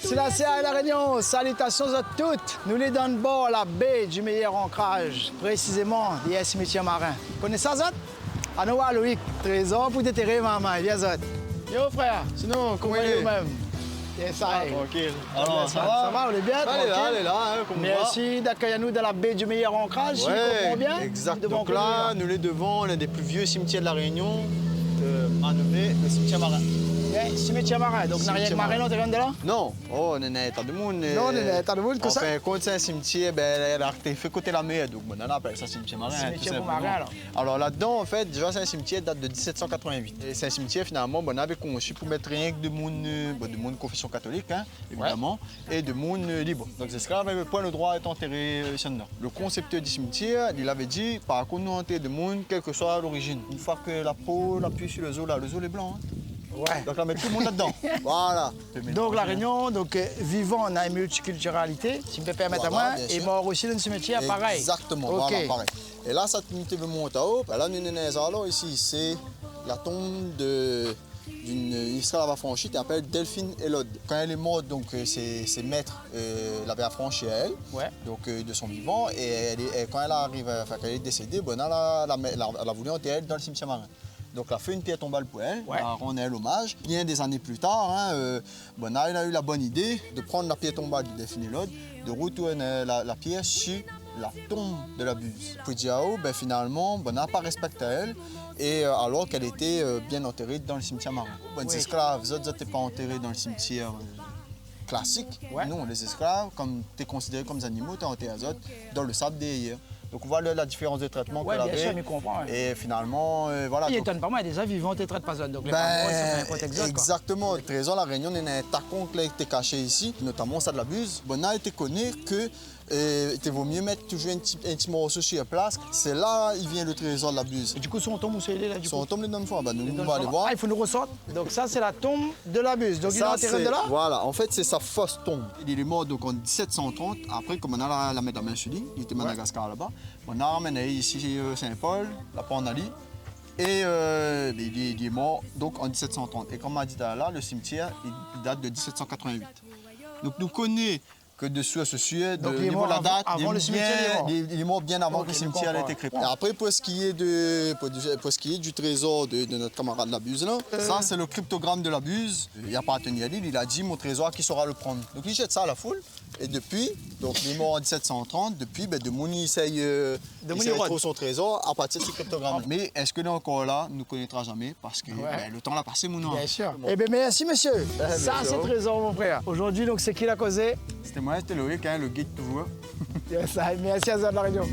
C'est la CA et la Réunion. Salutations à toutes. Nous les donnons bord la baie du meilleur ancrage, précisément des cimetières marins. Connaissez ça, Zot? À nous, Loïc. Trésor pour déterrer maman. Viens, Zot. Yo, frère. Sinon, comment il est même? Yes, ça tranquille. Alors, ça va? On est bien? Elle est là, hein, comme merci d'accueillir nous dans la baie du meilleur ancrage. Ouais, je comprends bien. Exact. Donc là, nous les devant l'un des plus vieux cimetières de la Réunion, nommé le cimetière marin. Yeah, cimetière marin. Donc, n'a rien de marin, non, t'es de là? Non. Oh, on est à de monde. Non, on est à de monde, que ça? Enfin, quand c'est un cimetière, elle a fait côté la mer, donc on appelle ça cimetière marin. Cimetière marin, alors. Alors là-dedans, en fait, déjà, c'est un cimetière qui date de 1788. Et c'est un cimetière, finalement, on avait conçu pour mettre rien que de monde confession catholique, hein, évidemment, et de monde libre. Donc les esclaves n'avaient pas le droit d'être enterrés ici dedans. Le concepteur du cimetière, il avait dit, par contre, nous enterrons de monde, quelle que soit l'origine. Une fois que la peau, l'appuie sur le zoo, là, le zoo est blanc. Hein. Ouais. Donc là, mettre tout le monde là-dedans. Voilà. Donc la Réunion, vivant, on a une multiculturalité, si je peux permettre à moi, et mort aussi dans le cimetière, pareil. Exactement, okay. Voilà, pareil. Et là, cette unité de monte à haut, là, nous avons ici, c'est la tombe d'une esclave affranchie qui s'appelle Delphine Elod. Quand elle est morte, donc ses maîtres l'avaient affranchie à elle, donc de son vivant, et quand elle arrive, qu'elle est décédée, elle a voulu enterrer elle dans le cimetière marin. Donc, elle a fait une pierre tombale pour elle, elle a rendu elle hommage. Bien des années plus tard, elle a eu la bonne idée de prendre la pierre tombale de Delphine Elod, de retourner la pierre sur la tombe de la Buse. Poudiao, finalement, n'a pas respecté elle, et alors qu'elle était bien enterrée dans le cimetière marin. Les esclaves, eux n'étaient pas enterrés dans le cimetière classique. Non, les esclaves, comme tu es considéré comme des animaux, tu es enterré dans le sable derrière. Donc on voit la différence de traitement qu'elle avait. Bien sûr, comprend. Et finalement, voilà. Il étonne pas moi, il y a des vivants qui ne traitent pas ça. Donc les parents, ils sont pas exotes. Exactement. Le trésor la Réunion, il y a un tacon qui était caché ici, notamment ça de la Buse. On a été connu que il vaut mieux mettre toujours un petit morceau sur la place. C'est là il vient le trésor de la Buse. Et du coup, son tombe, où c'est là du coup? Son tombe, les donne fois. Nous allons aller voir. Ah, il faut nous ressortir. Donc ça, c'est la tombe de la Buse. Donc il est enterré de là? Voilà, en fait, c'est sa fausse tombe. Il est mort donc en 1730. Après, comme on a la mettre la main sur lui, il était à Madagascar là-bas. On a ramené ici Saint-Paul, la Pandali. Et il est mort donc en 1730. Et comme on a dit là, le cimetière il date de 1788. Donc nous connaissons que dessus à ce sujet, de niveau de la date, il est mort bien avant que le cimetière ait été créé. Et après, pour ce qui est du trésor de notre camarade la Buse, ça c'est le cryptogramme de la Buse. Il appartenait à lui, il a dit mon trésor, qui saura le prendre. Donc il jette ça à la foule. Et depuis, donc il est mort en 1730, depuis, de Mouni essaye de trouver son trésor à partir de ce cryptogramme. Mais est-ce que est encore là, nous ne connaîtra jamais parce que le temps l'a passé, mon nom. Bien sûr. Eh bien, merci, monsieur. Ça, c'est le trésor, mon frère. Aujourd'hui, donc, c'est qui l'a causé? C'était moi, c'était Loïc, le guide toujours. Merci à Zod la Réunion.